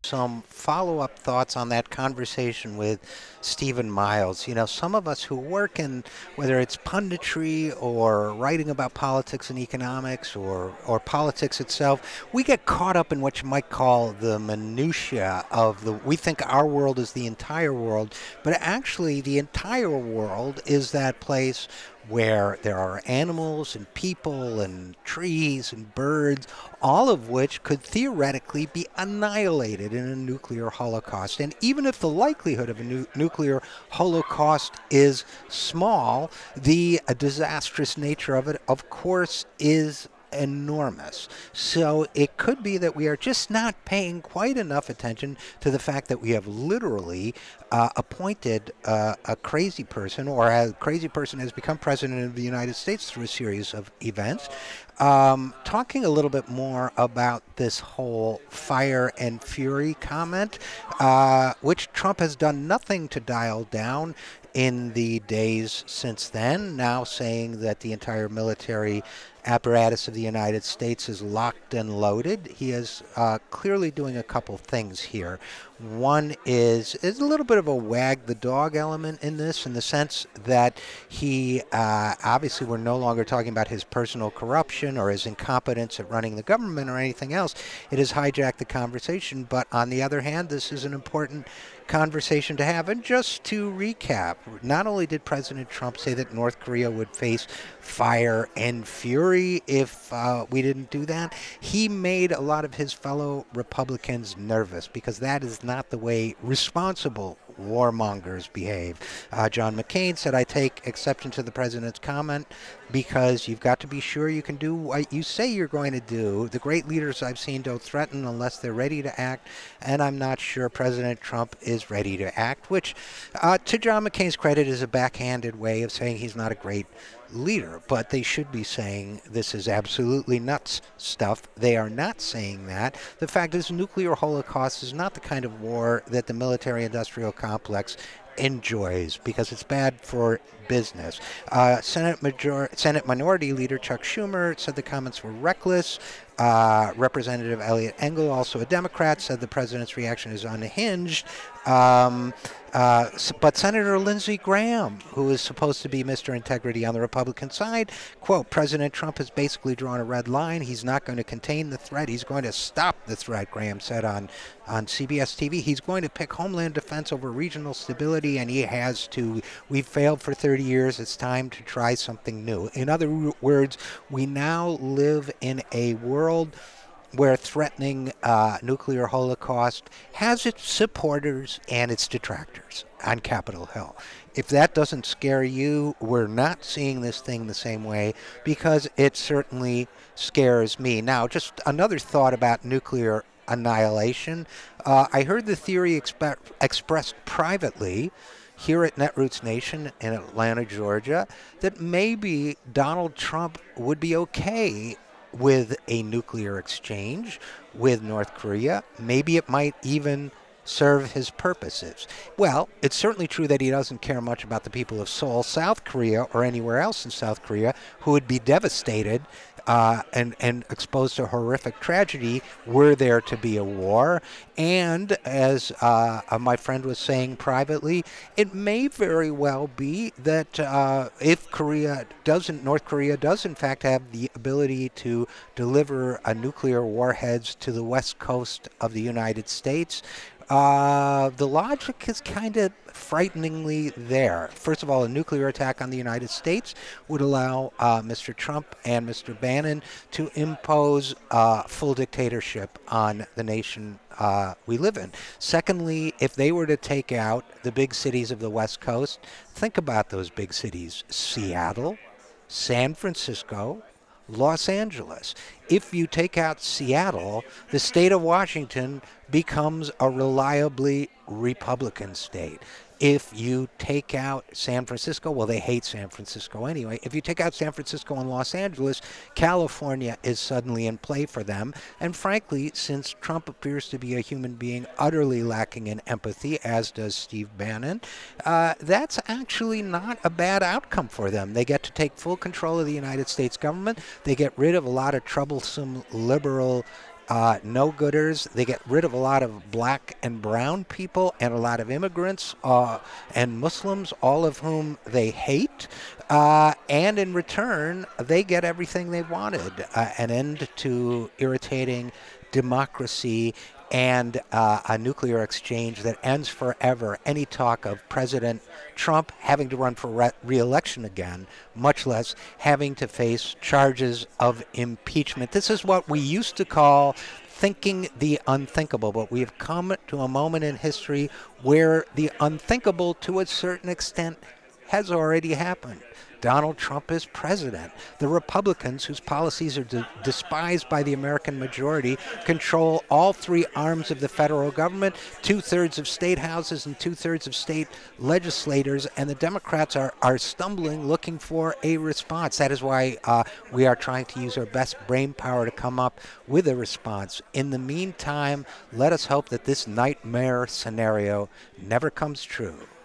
some follow-up thoughts on that conversation with Stephen Miles. You know, some of us who work in, whether it's punditry or writing about politics and economics or politics itself, we get caught up in what you might call the minutia of we think our world is the entire world, but actually the entire world is that place where there are animals and people and trees and birds, all of which could theoretically be annihilated in a nuclear holocaust. And even if the likelihood of a nuclear holocaust is small, the disastrous nature of it, of course, is enormous. So it could be that we are just not paying quite enough attention to the fact that we have literally appointed a crazy person, or a crazy person has become president of the United States through a series of events. Talking a little bit more about this whole fire and fury comment, which Trump has done nothing to dial down in the days since then, now saying that the entire military apparatus of the United States is locked and loaded. He is clearly doing a couple things here. One is a little bit of a wag the dog element in this, in the sense that he, obviously we're no longer talking about his personal corruption or his incompetence at running the government or anything else. It has hijacked the conversation, but on the other hand, this is an important conversation to have. And just to recap, not only did President Trump say that North Korea would face fire and fury if we didn't do that, he made a lot of his fellow Republicans nervous, because that is not the way responsible warmongers behave. John McCain said, "I take exception to the president's comment because you've got to be sure you can do what you say you're going to do. The great leaders I've seen don't threaten unless they're ready to act, and I'm not sure President Trump is ready to act," which, to John McCain's credit, is a backhanded way of saying he's not a great leader. But they should be saying this is absolutely nuts stuff. They are not saying that. The fact is, nuclear holocaust is not the kind of war that the military-industrial complex enjoys, because it's bad for business. Senate Minority Leader Chuck Schumer said the comments were reckless. Representative Elliot Engel, also a Democrat, said the president's reaction is unhinged. But Senator Lindsey Graham, who is supposed to be Mr. Integrity on the Republican side, quote, "President Trump has basically drawn a red line. He's not going to contain the threat. He's going to stop the threat," Graham said on CBS TV. "He's going to pick Homeland Defense over regional stability, and he has to. We've failed for 30 years. It's time to try something new." In other words, we now live in a world where threatening nuclear holocaust has its supporters and its detractors on Capitol Hill. If that doesn't scare you, we're not seeing this thing the same way, because it certainly scares me. Now, just another thought about nuclear annihilation. I heard the theory expressed privately here at Netroots Nation in Atlanta, Georgia, that maybe Donald Trump would be okay with a nuclear exchange with North Korea. Maybe it might even serve his purposes. Well, it's certainly true that he doesn't care much about the people of Seoul, South Korea, or anywhere else in South Korea, who would be devastated and exposed to horrific tragedy were there to be a war. And as my friend was saying privately, it may very well be that if North Korea does in fact have the ability to deliver nuclear warheads to the west coast of the United States, the logic is kind of frighteningly there. First of all, a nuclear attack on the United States would allow Mr. Trump and Mr. Bannon to impose full dictatorship on the nation we live in. Secondly, if they were to take out the big cities of the West Coast, think about those big cities: Seattle, San Francisco, Los Angeles. If you take out Seattle, the state of Washington becomes a reliably Republican state. If you take out San Francisco, well, they hate San Francisco anyway. If you take out San Francisco and Los Angeles, California is suddenly in play for them. And frankly, since Trump appears to be a human being utterly lacking in empathy, as does Steve Bannon, that's actually not a bad outcome for them. They get to take full control of the United States government. They get rid of a lot of troublesome liberal no-gooders. They get rid of a lot of black and brown people and a lot of immigrants and Muslims, all of whom they hate. And in return, they get everything they wanted, an end to irritating democracy and a nuclear exchange that ends forever any talk of President Trump having to run for re-election again, much less having to face charges of impeachment. This is what we used to call thinking the unthinkable, but we have come to a moment in history where the unthinkable, to a certain extent, has already happened. Donald Trump is president. The Republicans, whose policies are despised by the American majority, control all three arms of the federal government, two-thirds of state houses and two-thirds of state legislators, and the Democrats are stumbling, looking for a response. That is why we are trying to use our best brain power to come up with a response. In the meantime, let us hope that this nightmare scenario never comes true.